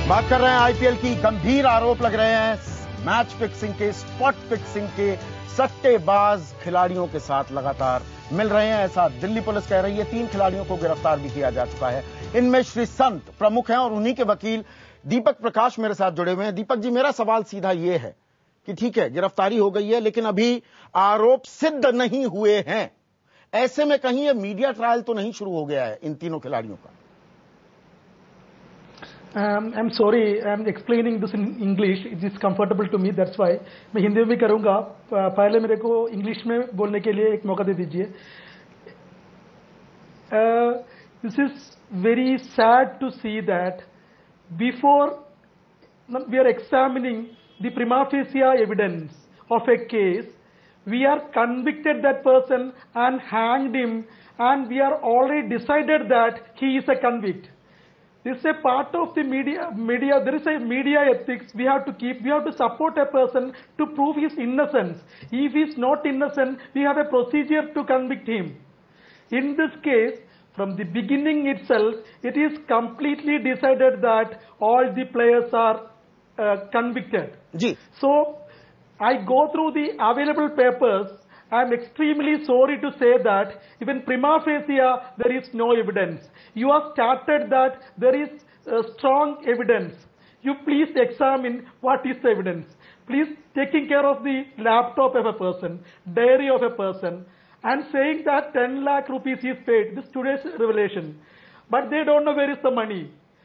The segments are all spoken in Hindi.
बात कर रहे हैं आईपीएल की। गंभीर आरोप लग रहे हैं मैच फिक्सिंग के, स्पॉट फिक्सिंग के। सट्टेबाज खिलाड़ियों के साथ लगातार मिल रहे हैं, ऐसा दिल्ली पुलिस कह रही है। 3 खिलाड़ियों को गिरफ्तार भी किया जा चुका है। इनमें श्रीसंत प्रमुख हैं और उन्हीं के वकील दीपक प्रकाश मेरे साथ जुड़े हुए हैं। दीपक जी, मेरा सवाल सीधा यह है कि ठीक है, गिरफ्तारी हो गई है, लेकिन अभी आरोप सिद्ध नहीं हुए हैं। ऐसे में कहीं ये मीडिया ट्रायल तो नहीं शुरू हो गया है इन तीनों खिलाड़ियों का? I'm sorry, I'm explaining this in English. It is comfortable to me, that's why. मैं हिंदी में भी करूंगा। पहले मेरे को इंग्लिश में बोलने के लिए एक मौका दे दीजिए। This is very sad to see that before we are examining the prima facie evidence of a case, we are convicted that person and hanged him, and we are already decided that he is a convict. This is a part of the media. There is a media ethics we have to keep. We have to support a person to prove his innocence. If he is not innocent, we have a procedure to convict him. In this case, from the beginning itself, it is completely decided that all the players are convicted. Ji. So, I go through the available papers. I am extremely sorry to say that even prima facie there is no evidence. You have started that there is strong evidence. You please examine what is the evidence. Please taking care of the laptop of a person, diary of a person, and saying that 10 lakh rupees is paid. This today's revelation. But they don't know where is the money.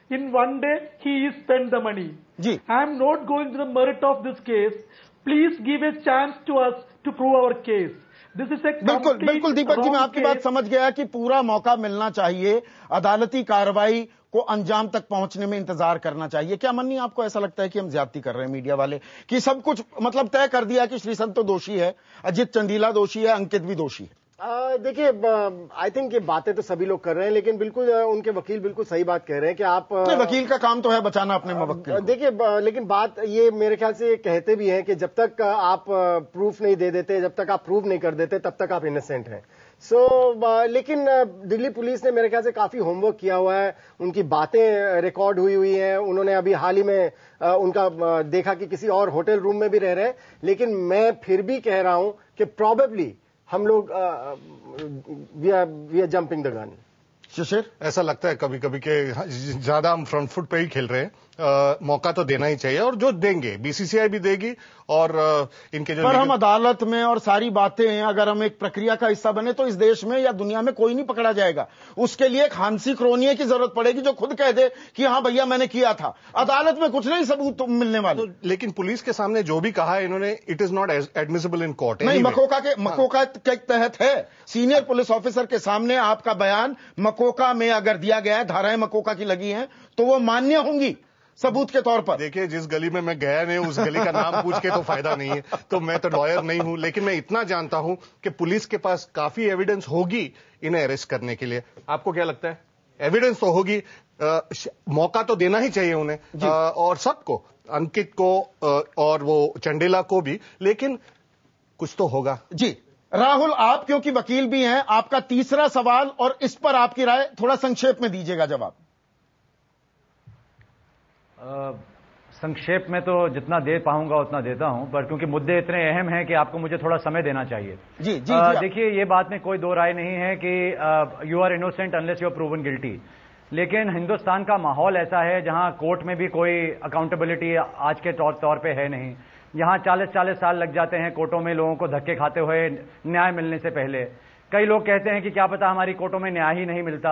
In one day, he is spent the money. Ji. I am not going to the merit of this case. Please give a chance to us to prove our case. This is a बिल्कुल बिल्कुल दीपक जी, मैं आपकी बात समझ गया कि पूरा मौका मिलना चाहिए, अदालती कार्रवाई को अंजाम तक पहुंचने में इंतजार करना चाहिए। क्या मन्नी, आपको ऐसा लगता है कि हम ज्यादती कर रहे हैं मीडिया वाले, कि सब कुछ मतलब तय कर दिया कि श्रीसंत तो दोषी है, अजित चंदीला दोषी है, अंकित भी दोषी है? देखिए, आई थिंक ये बातें तो सभी लोग कर रहे हैं, लेकिन बिल्कुल उनके वकील बिल्कुल सही बात कह रहे हैं कि आप वकील का काम तो है बचाना अपने मुवक्किल। देखिए, लेकिन बात ये मेरे ख्याल से कहते भी हैं कि जब तक आप प्रूफ नहीं दे देते, जब तक आप प्रूव नहीं कर देते, तब तक आप इनोसेंट हैं। लेकिन दिल्ली पुलिस ने मेरे ख्याल से काफी होमवर्क किया हुआ है। उनकी बातें रिकॉर्ड हुई हैं। उन्होंने अभी हाल ही में उनका देखा कि किसी और होटल रूम में भी रह रहे हैं, लेकिन मैं फिर भी कह रहा हूं कि प्रोबेबली हम लोग we are jumping the gun. Shishir, ऐसा लगता है कभी कभी कि ज्यादा हम फ्रंट फुट पे ही खेल रहे हैं। मौका तो देना ही चाहिए, और जो देंगे बीसीसीआई भी देगी, और इनके जो पर हम अदालत में और सारी बातें, अगर हम एक प्रक्रिया का हिस्सा बने तो इस देश में या दुनिया में कोई नहीं पकड़ा जाएगा। उसके लिए एक हांसी क्रोनिये की जरूरत पड़ेगी जो खुद कह दे कि हाँ भैया मैंने किया था। अदालत में कुछ नहीं सबूत तो मिलने वाले। लेकिन पुलिस के सामने जो भी कहा है इन्होंने, it is not admissible in court. नहीं, मकोका के तहत है। सीनियर पुलिस ऑफिसर के सामने आपका बयान मकोका में अगर दिया गया है, धाराएं मकोका की लगी हैं, तो वो मान्य होंगी सबूत के तौर पर। देखिए, जिस गली में मैं गया नहीं, उस गली का नाम पूछ के तो फायदा नहीं है। तो मैं तो लॉयर नहीं हूं, लेकिन मैं इतना जानता हूं कि पुलिस के पास काफी एविडेंस होगी इन्हें अरेस्ट करने के लिए। आपको क्या लगता है? एविडेंस तो होगी, मौका तो देना ही चाहिए उन्हें, और सबको, अंकित को और वो चंडेला को भी, लेकिन कुछ तो होगा। जी राहुल, आप क्योंकि वकील भी हैं, आपका तीसरा सवाल और इस पर आपकी राय थोड़ा संक्षेप में दीजिएगा जवाब। संक्षेप में तो जितना दे पाऊंगा उतना देता हूं, पर क्योंकि मुद्दे इतने अहम हैं कि आपको मुझे थोड़ा समय देना चाहिए। जी देखिए, ये बात में कोई दो राय नहीं है कि you are innocent unless you are proven guilty. लेकिन हिंदुस्तान का माहौल ऐसा है जहां कोर्ट में भी कोई अकाउंटेबिलिटी आज के तौर पे है नहीं। यहां 40-40 साल लग जाते हैं कोर्टों में लोगों को धक्के खाते हुए न्याय मिलने से पहले। कई लोग कहते हैं कि क्या पता हमारी कोर्टों में न्याय ही नहीं मिलता।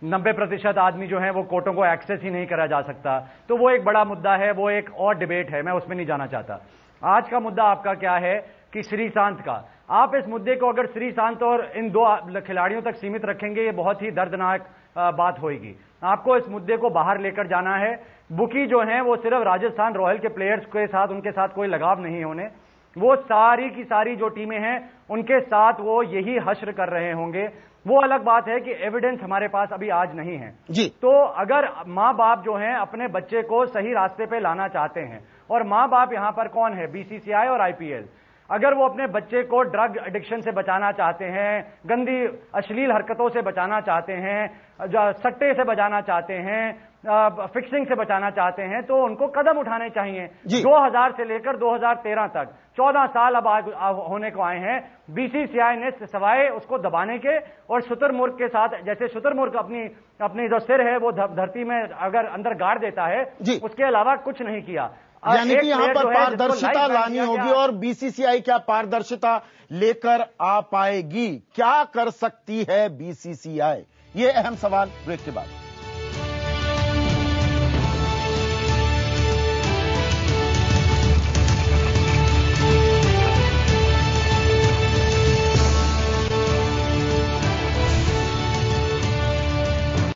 90% आदमी जो है वो कोर्टों को एक्सेस ही नहीं करा जा सकता। तो वो एक बड़ा मुद्दा है, वो एक और डिबेट है, मैं उसमें नहीं जाना चाहता। आज का मुद्दा आपका क्या है कि श्रीसंत का, आप इस मुद्दे को अगर श्रीसंत और इन 2 खिलाड़ियों तक सीमित रखेंगे, ये बहुत ही दर्दनाक बात होगी। आपको इस मुद्दे को बाहर लेकर जाना है। बुकी जो है वो सिर्फ राजस्थान रॉयल के प्लेयर्स के साथ, उनके साथ कोई लगाव नहीं होने, वो सारी की सारी जो टीमें हैं उनके साथ वो यही हश्र कर रहे होंगे। वो अलग बात है कि एविडेंस हमारे पास अभी आज नहीं है जी। तो अगर माँ बाप जो हैं अपने बच्चे को सही रास्ते पे लाना चाहते हैं, और माँ बाप यहां पर कौन है? बीसीसीआई और आईपीएल। अगर वो अपने बच्चे को ड्रग एडिक्शन से बचाना चाहते हैं, गंदी अश्लील हरकतों से बचाना चाहते हैं, सट्टे से बचाना चाहते हैं, फिक्सिंग से बचाना चाहते हैं तो उनको कदम उठाने चाहिए। जी। 2000 से लेकर 2013 तक 14 साल अब होने को आए हैं। बीसीसीआई ने सवाए उसको दबाने के और शुतुरमुर्ग के साथ, जैसे शुतुरमुर्ग अपनी जो सिर है वो धरती में अगर अंदर गाड़ देता है, उसके अलावा कुछ नहीं किया। यानी कि यहां पर पारदर्शिता लानी होगी। और बीसीसीआई क्या पारदर्शिता लेकर आ पाएगी? क्या कर सकती है बीसीसीआई? ये अहम सवाल ब्रेक के बाद।